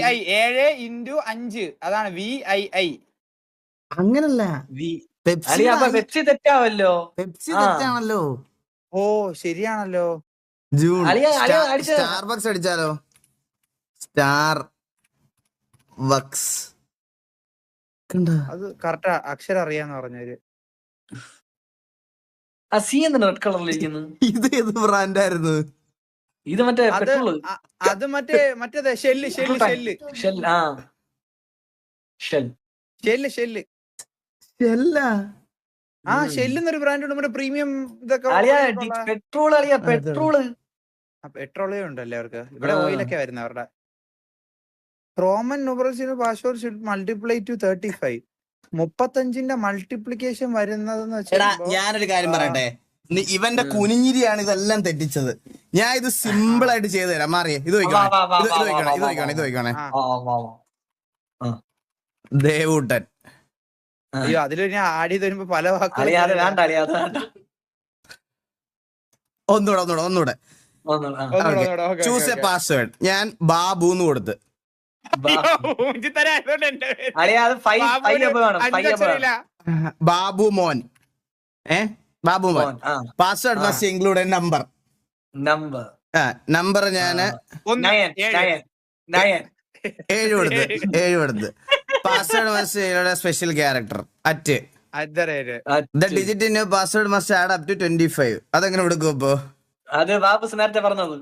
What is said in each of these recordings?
VI 7x5 അതാണ് VII. അങ്ങനല്ല, Pepsi തെറ്റാവല്ലോ. Pepsi തെറ്റാണല്ലോ. ഓ ശരിയാണല്ലോ. ജൂൺ. സ്റ്റാർബക്സ് അടിച്ചാലോ? സ്റ്റാർ വക്സ് അത് കറക്റ്റ് അക്ഷരം അറിയാന്ന് പറഞ്ഞവര്. സി എന്താണ് റെഡ് കളറിലിരിക്കുന്നത്? ഇത് ഏത് ബ്രാൻഡായിരുന്നു? ഇത് മറ്റേ പെട്രോള്. അത് മറ്റേത് ഷെല്ല്. ആ ഷെല്ലിന്നൊരു ബ്രാൻഡ് ഉണ്ട്, നമ്മുടെ പ്രീമിയം ഇതൊക്കെ. പെട്രോളേ ഉണ്ടല്ലേ അവർക്ക്. ഇവിടെ ഓയിലൊക്കെ വരുന്ന അവരുടെ. റോമൻ ന്യൂമറൽസിന് പാസ്വേഡ് ഷുഡ് മൾട്ടിപ്ലൈ ടു 35. 35ന്റെ മൾട്ടിപ്ലിക്കേഷൻ വരുന്നതെന്ന് വെച്ചാൽ ഞാനൊരു കാര്യം പറയട്ടെ, ഇവന്റെ കുനിഞ്ഞിരിയാണ് ഇതെല്ലാം തെറ്റിച്ചത്. ഞാൻ ഇത് സിമ്പിൾ ആയിട്ട് ചെയ്തു തരാം. മാറിയേ, ഇത് വയ്ക്കണേ. ദേവൂട്ടൻ. അയ്യോ അതിൽ ഞാൻ ആഡ് ചെയ്ത് വരുമ്പോ പല വാക്കുകൾ. ഒന്നൂടെ ചൂസ് എ പാസ്വേഡ്. ഞാൻ ബാബു എന്ന് കൊടുത്ത്. ബാബു മോൻ. Password must include a number. Number ഞാന് 7 കൊടുത്ത്. Password must special character at the digit in password must add up to 25. അതെങ്ങനെ കൊടുക്കും ഇപ്പൊ? അത് ബാബു നേരത്തെ പറഞ്ഞത്.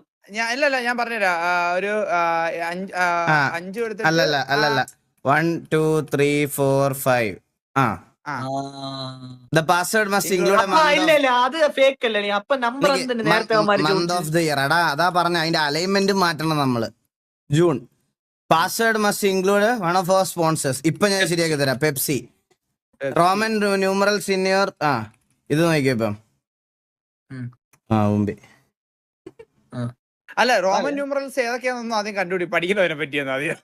ഞാൻ പറഞ്ഞുതരാം. ഒരു 5 കൊടുത്തിട്ട്. അല്ലല്ല 1 2 3 4 5. The password must include a month of the year. അതാ പറഞ്ഞ അതിന്റെ അലൈൻമെന്റ് മാറ്റണം നമ്മള്. June. Password must include one of our sponsors. ഇപ്പൊ ഞാൻ ശരിയാക്കി തരാം. Pepsi. Roman numerals in your. ഇത് നോക്കിയോ ഇപ്പം. മുമ്പേ അല്ല, റോമൻ ന്യൂമറൽസ് ഏതൊക്കെയാണെന്നൊന്നും ആദ്യം കണ്ടുപിടി. പഠിക്കുന്നവരെ പറ്റിയെന്ന് ആദ്യം.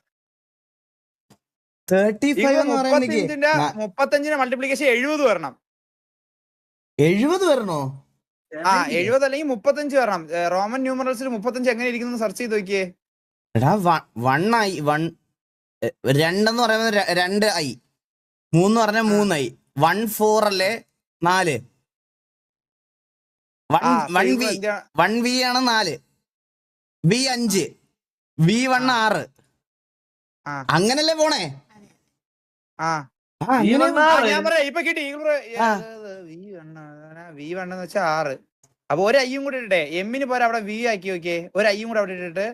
35ന്റെ മൾട്ടിപ്ലിക്കേഷൻ 70 വരണം. 70 വരണോ? 70 അല്ലെങ്കിൽ 35 വരണം. റോമൻ ന്യൂമറൽസിൽ 35 എങ്ങനെ ഇരിക്കുന്നു സെർച്ച് ചെയ്ത് നോക്കിയേ. 1 2 പറയുന്നത് 2I, 3 പറഞ്ഞാൽ 3I, 1 4 അല്ലേ 4. 1V ആണ് 4, V 5, V1 6. അങ്ങനല്ലേ പോണേ? ഞാൻ പറയാം ഇപ്പൊ കിട്ടി. V1 എന്ന് വെച്ചാൽ 6. അപ്പൊ ഒരു ഐയും കൂടെ ഇട്ടെ. എമ്മിന് പോരാ അവിടെ V ആക്കി നോക്കിയേ. ഒരു ഐയും കൂടെ അവിടെ ഇട്ടിട്ട്